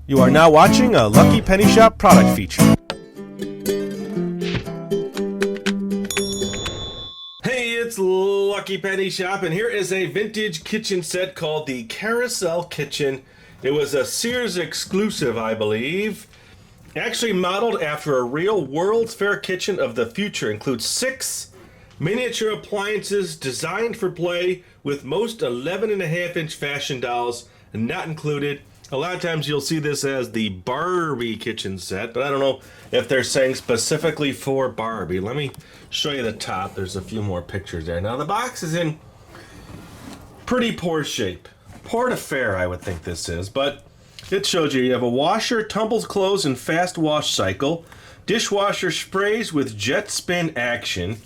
You are now watching a Lucky Penny Shop product feature. Hey, it's Lucky Penny Shop, and here is a vintage kitchen set called the Karosel Kitchen. It was a Sears exclusive, I believe. Actually modeled after a real World's Fair kitchen of the future. Includes 6 miniature appliances designed for play with most 11.5-inch fashion dolls not included. A lot of times you'll see this as the Barbie kitchen set, but I don't know if they're saying specifically for Barbie. Let me show you the top. There's a few more pictures there. Now the box is in pretty poor shape. Poor to fair, I would think this is, but it shows you have a washer, tumbles clothes and fast wash cycle, dishwasher sprays with jet spin action,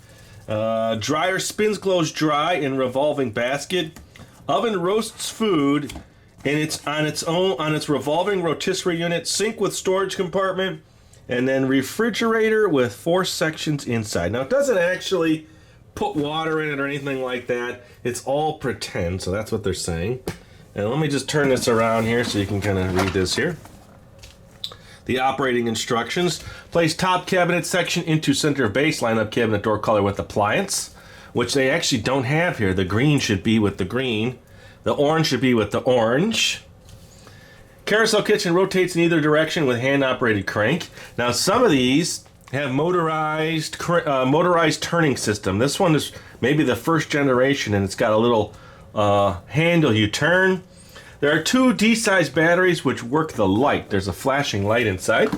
dryer spins clothes dry in revolving basket, oven roasts food, and it's on its revolving rotisserie unit, sink with storage compartment, and then refrigerator with 4 sections inside. Now it doesn't actually put water in it or anything like that. It's all pretend, so that's what they're saying. And let me just turn this around here so you can kind of read this here. The operating instructions. Place top cabinet section into center of base. Line up cabinet door color with appliance, which they actually don't have here. The green should be with the green. The orange should be with the orange. Karosel kitchen rotates in either direction with hand-operated crank. Now some of these have motorized turning system. This one is maybe the first generation, and it's got a little handle you turn. There are 2 D-size batteries which work the light. There's a flashing light inside.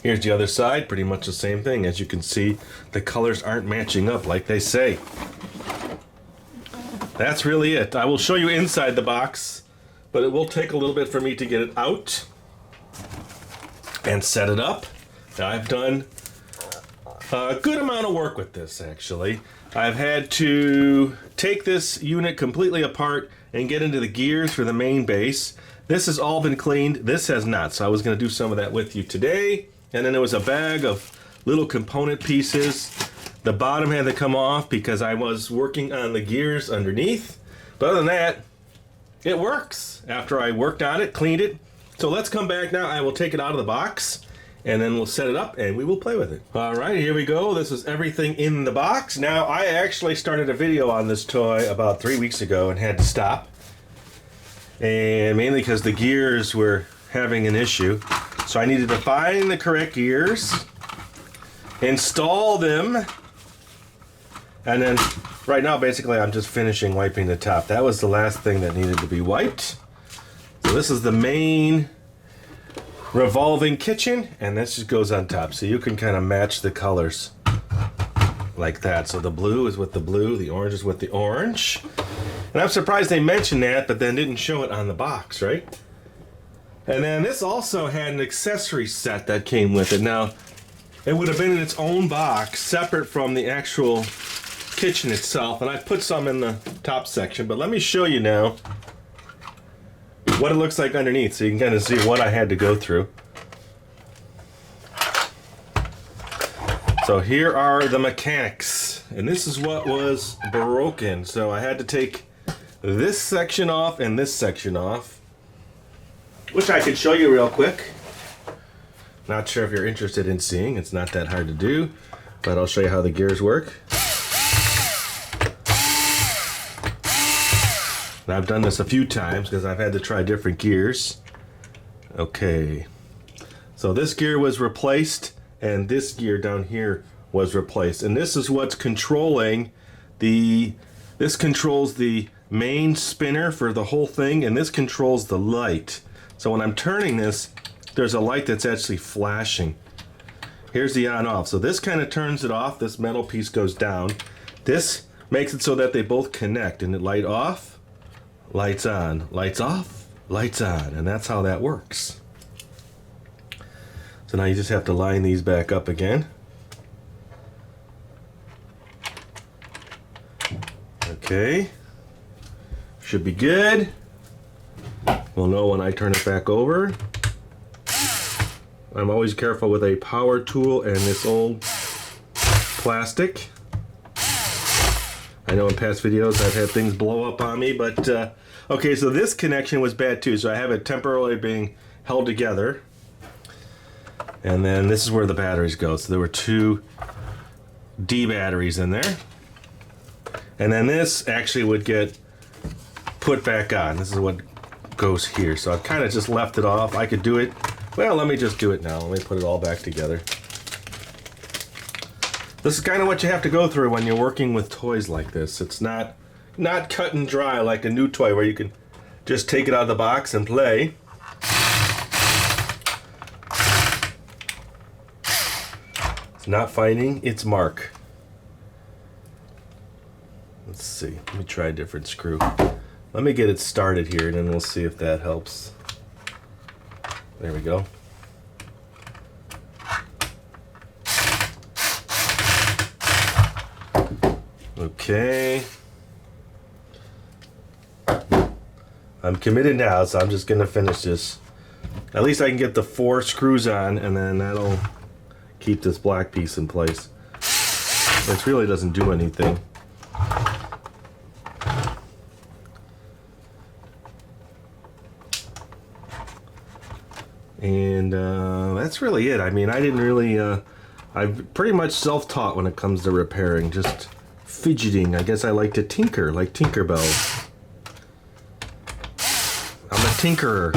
Here's the other side, pretty much the same thing. As you can see, the colors aren't matching up like they say. That's really it. I will show you inside the box, but it will take a little bit for me to get it out and set it up. Now I've done a good amount of work with this, actually. I've had to take this unit completely apart and get into the gears for the main base. This has all been cleaned. This has not, so I was going to do some of that with you today. And then there was a bag of little component pieces. The bottom had to come off because I was working on the gears underneath. But other than that, it works. After I worked on it, cleaned it. So let's come back now. I will take it out of the box, and then we'll set it up and we will play with it. All right, here we go. This is everything in the box. Now, I actually started a video on this toy about 3 weeks ago and had to stop. And mainly because the gears were having an issue. So I needed to find the correct gears, install them, and then right now basically I'm just finishing wiping the top. That was the last thing that needed to be wiped. So this is the main revolving kitchen, and this just goes on top, so you can kind of match the colors like that. So the blue is with the blue, the orange is with the orange. And I'm surprised they mentioned that, but then didn't show it on the box, right? And then this also had an accessory set that came with it. Now, it would have been in its own box, separate from the actual kitchen itself, and I put some in the top section, but let me show you now what it looks like underneath so you can kind of see what I had to go through. So here are the mechanics, and this is what was broken. So I had to take this section off and this section off, which I could show you real quick. Not sure if you're interested in seeing. It's not that hard to do, but I'll show you how the gears work. And I've done this a few times because I've had to try different gears. Okay, so this gear was replaced and this gear down here was replaced, and this is what's controlling this controls the main spinner for the whole thing, and this controls the light. So when I'm turning this, there's a light that's actually flashing. Here's the on off. So this kind of turns it off. This metal piece goes down. This makes it so that they both connect, and the light off, lights on, lights off, lights on, and that's how that works. So now you just have to line these back up again. Okay, should be good. We'll know when I turn it back over. I'm always careful with a power tool and this old plastic. I know in past videos I've had things blow up on me, but okay, so this connection was bad too, so I have it temporarily being held together. And then this is where the batteries go. So there were 2 D batteries in there. And then this actually would get put back on. This is what goes here. So I've kind of just left it off. I could do it. Well, let me just do it now. Let me put it all back together. This is kind of what you have to go through when you're working with toys like this. It's not cut and dry like a new toy where you can just take it out of the box and play. It's not finding its mark. Let's see. Let me try a different screw. Let me get it started here and then we'll see if that helps. There we go. Okay. I'm committed now, so I'm just gonna finish this. At least I can get the 4 screws on, and then that'll keep this black piece in place. Which really doesn't do anything. And that's really it. I mean, I didn't really, I'm pretty much self-taught when it comes to repairing, just fidgeting. I guess I like to tinker, like Tinkerbell. I'm a tinkerer.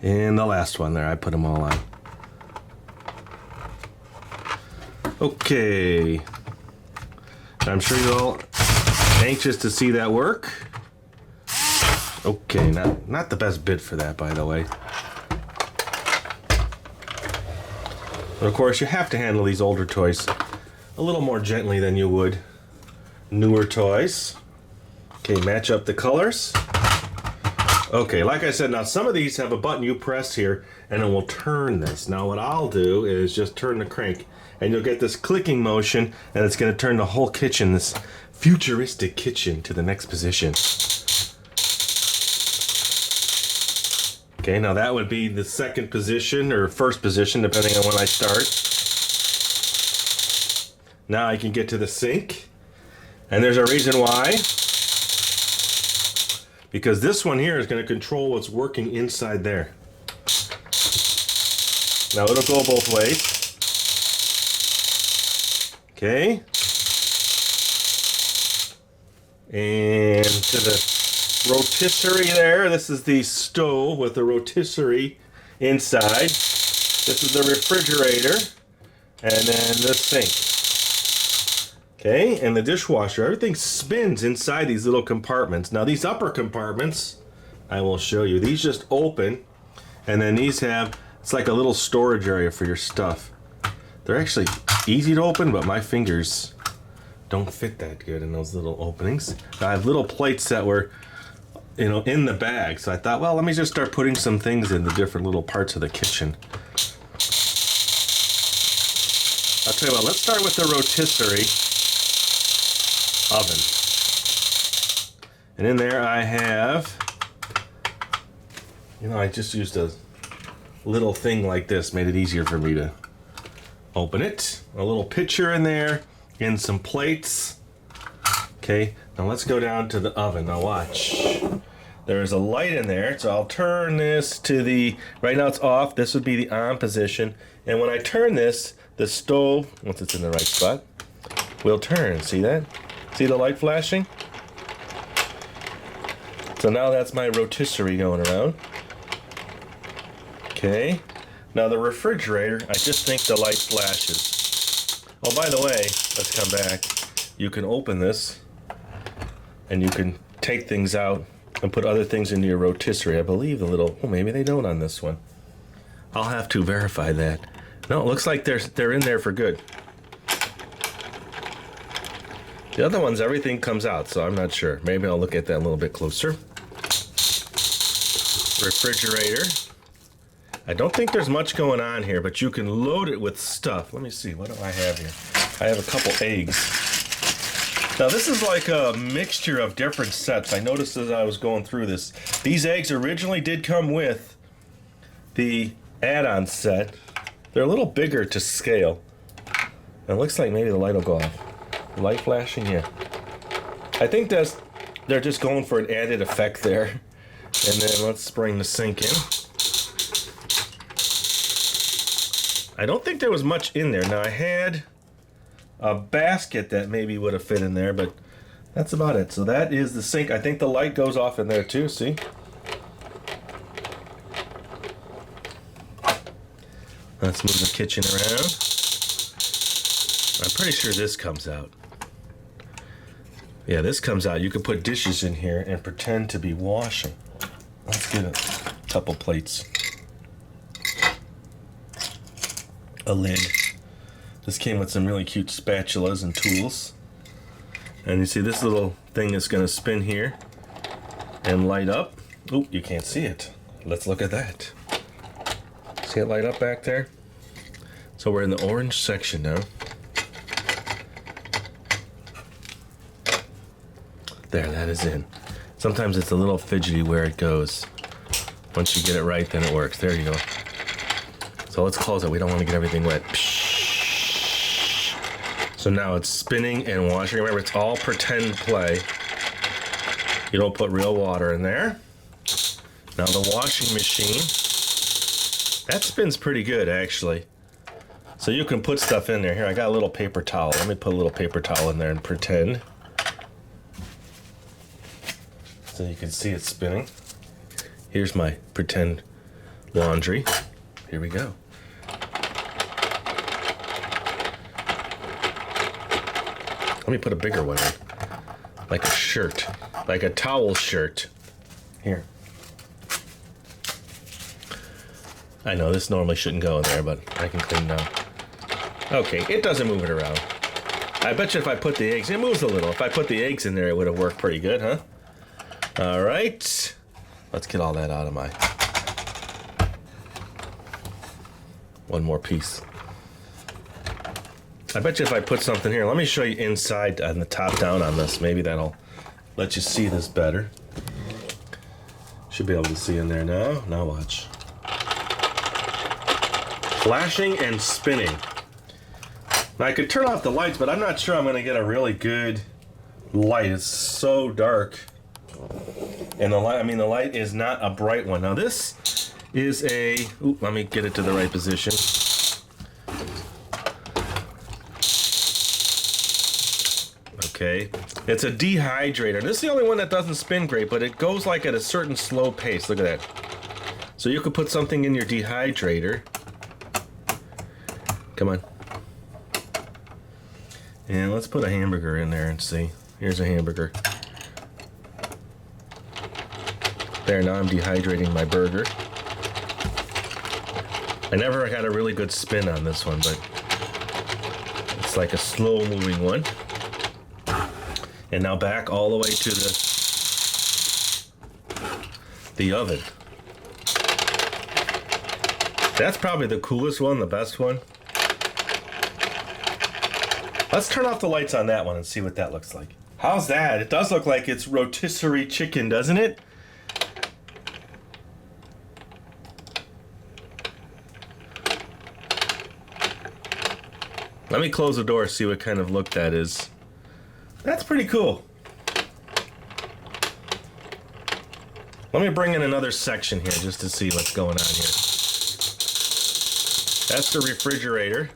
And the last one there, I put them all on. Okay. I'm sure you're all anxious to see that work. Okay, not the best bit for that, by the way. But of course, you have to handle these older toys a little more gently than you would newer toys. Okay, match up the colors. Okay, like I said, now some of these have a button you press here and it will turn this. Now what I'll do is just turn the crank and you'll get this clicking motion and it's going to turn the whole kitchen, this futuristic kitchen, to the next position. Okay, now that would be the second position or first position depending on when I start. Now I can get to the sink, and there's a reason why. Because this one here is going to control what's working inside there. Now it'll go both ways. Okay. And to the rotisserie there, this is the stove with the rotisserie inside. This is the refrigerator. And then the sink. Okay, and the dishwasher. Everything spins inside these little compartments. Now these upper compartments, I will show you. These just open, and then these have, it's like a little storage area for your stuff. They're actually easy to open, but my fingers don't fit that good in those little openings. I have little plates that were, you know, in the bag. So I thought, well, let me just start putting some things in the different little parts of the kitchen. I'll tell you what, let's start with the rotisserie oven. And in there I have, you know, I just used a little thing like this, made it easier for me to open it. A little pitcher in there and some plates. Okay, now let's go down to the oven. Now watch. There's a light in there, so I'll turn this to the, right now it's off, this would be the on position. And when I turn this, the stove, once it's in the right spot, will turn. See that? See the light flashing? So now that's my rotisserie going around. Okay. Now the refrigerator, I just think the light flashes. Oh, by the way, let's come back. You can open this and you can take things out and put other things into your rotisserie. I believe the little, oh, maybe they don't on this one. I'll have to verify that. No, it looks like they're in there for good. The other ones, everything comes out, so I'm not sure. Maybe I'll look at that a little bit closer. Refrigerator. I don't think there's much going on here, but you can load it with stuff. Let me see, what do I have here? I have a couple eggs. Now this is like a mixture of different sets. I noticed as I was going through this. These eggs originally did come with the add-on set. They're a little bigger to scale. And it looks like maybe the light will go off. Light flashing, yeah. I think they're just going for an added effect there. And then let's bring the sink in. I don't think there was much in there. Now I had a basket that maybe would have fit in there, but that's about it. So that is the sink. I think the light goes off in there too, see? Let's move the kitchen around. I'm pretty sure this comes out. Yeah, this comes out. You can put dishes in here and pretend to be washing. Let's get a couple plates. A lid. This came with some really cute spatulas and tools. And you see this little thing is going to spin here and light up. Oh, you can't see it. Let's look at that. See it light up back there? So we're in the orange section now. There, that is in. Sometimes it's a little fidgety where it goes. Once you get it right, then it works. There you go. So let's close it. We don't want to get everything wet. So now it's spinning and washing. Remember, it's all pretend play. You don't put real water in there. Now the washing machine. That spins pretty good, actually. So you can put stuff in there. Here, I got a little paper towel. Let me put a little paper towel in there and pretend. So you can see it spinning. Here's my pretend laundry. Here we go. Let me put a bigger one in. Like a shirt. Like a towel shirt. Here. I know this normally shouldn't go in there, but I can clean down. Okay, it doesn't move it around. I bet you if I put the eggs, it moves a little. If I put the eggs in there, it would have worked pretty good, huh? All right. Let's get all that out of my... One more piece. I bet you if I put something here, let me show you inside on the top down on this. Maybe that'll let you see this better. Should be able to see in there now. Now watch. Flashing and spinning. Now I could turn off the lights, but I'm not sure I'm going to get a really good light. It's so dark. And the light is not a bright one. Now this is a, let me get it to the right position. Okay, it's a dehydrator. This is the only one that doesn't spin great, but it goes like at a certain slow pace. Look at that. So you could put something in your dehydrator. Come on. And let's put a hamburger in there and see. Here's a hamburger. There, now I'm dehydrating my burger. I never had a really good spin on this one, but it's like a slow moving one. And now back all the way to the oven. That's probably the coolest one, the best one. Let's turn off the lights on that one and see what that looks like. How's that? It does look like it's rotisserie chicken, doesn't it? Let me close the door, see what kind of look that is. That's pretty cool. Let me bring in another section here just to see what's going on here. That's the refrigerator.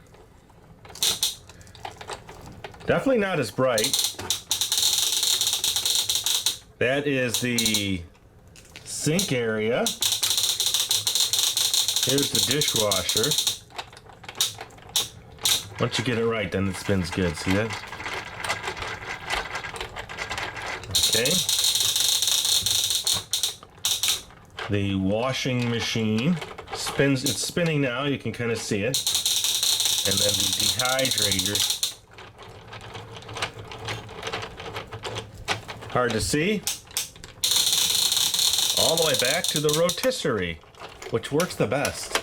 Definitely not as bright. That is the sink area. Here's the dishwasher. Once you get it right, then it spins good. See that? Okay. The washing machine spins. It's spinning now. You can kind of see it. And then the dehydrator. Hard to see. All the way back to the rotisserie, which works the best.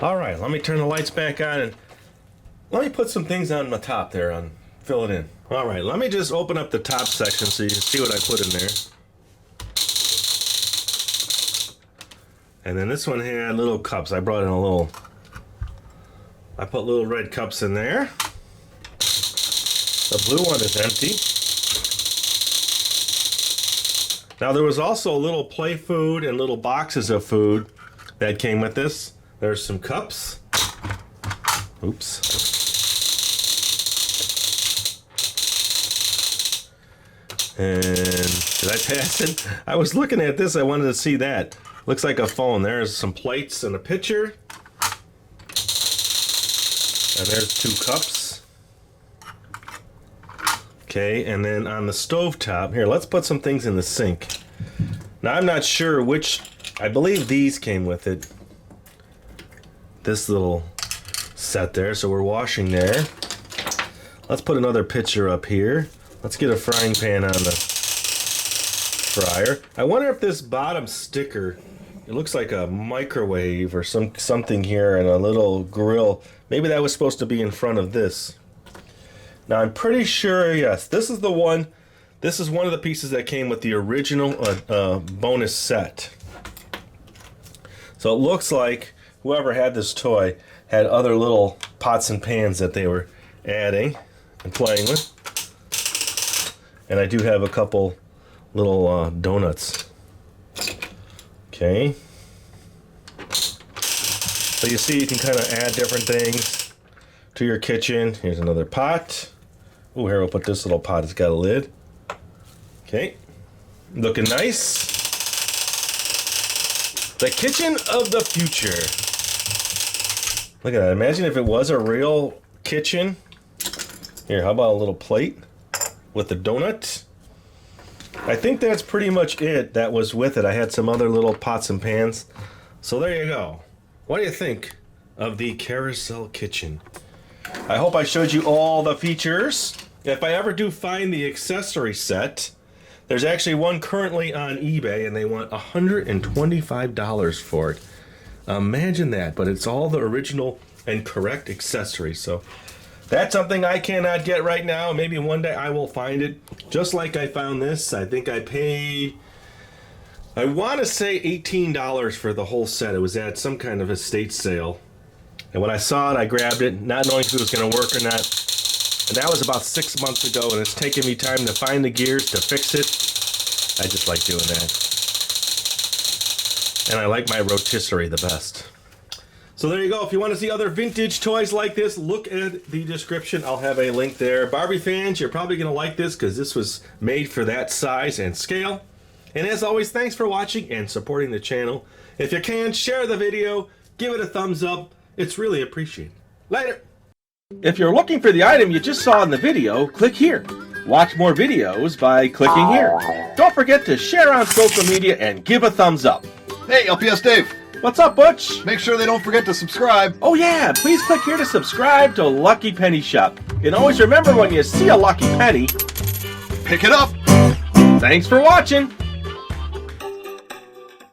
All right, let me turn the lights back on and let me put some things on the top there and fill it in. All right, let me just open up the top section so you can see what I put in there. And then this one had little cups. I brought in I put little red cups in there. The blue one is empty. Now there was also little play food and little boxes of food that came with this. There's some cups. Oops. And did I pass it? I was looking at this, I wanted to see that. Looks like a phone. There's some plates and a pitcher. And there's 2 cups. Okay, and then on the stovetop, here, let's put some things in the sink. Now, I'm not sure which, I believe these came with it. This little set there, so we're washing there. Let's put another pitcher up here. Let's get a frying pan on the fryer. I wonder if this bottom sticker, it looks like a microwave or something here and a little grill. Maybe that was supposed to be in front of this. Now I'm pretty sure, yes, this is the one. This is one of the pieces that came with the original bonus set. So it looks like whoever had this toy had other little pots and pans that they were adding and playing with. And I do have a couple little donuts. Okay. So you see you can kind of add different things to your kitchen. Here's another pot. Oh, here we'll put this little pot. It's got a lid. Okay. Looking nice. The kitchen of the future. Look at that. Imagine if it was a real kitchen. Here, how about a little plate with the donut? I think that's pretty much it that was with it. I had some other little pots and pans. So there you go. What do you think of the Karosel kitchen? I hope I showed you all the features. If I ever do find the accessory set, there's actually one currently on eBay and they want $125 for it. Imagine that, but it's all the original and correct accessories. So that's something I cannot get right now. Maybe one day I will find it. Just like I found this. I think I paid, I want to say $18 for the whole set. It was at some kind of estate sale. And when I saw it, I grabbed it, not knowing if it was going to work or not. And that was about 6 months ago, and it's taken me time to find the gears to fix it. I just like doing that. And I like my rotisserie the best. So there you go. If you want to see other vintage toys like this, look at the description. I'll have a link there. Barbie fans, you're probably going to like this because this was made for that size and scale. And as always, thanks for watching and supporting the channel. If you can, share the video, give it a thumbs up. It's really appreciated. Later. If you're looking for the item you just saw in the video, click here. Watch more videos by clicking here. Don't forget to share on social media and give a thumbs up. Hey, LPS-Dave. What's up, Butch? Make sure they don't forget to subscribe. Oh yeah, please click here to subscribe to Lucky Penny Shop. And always remember, when you see a lucky penny, pick it up. Thanks for watching.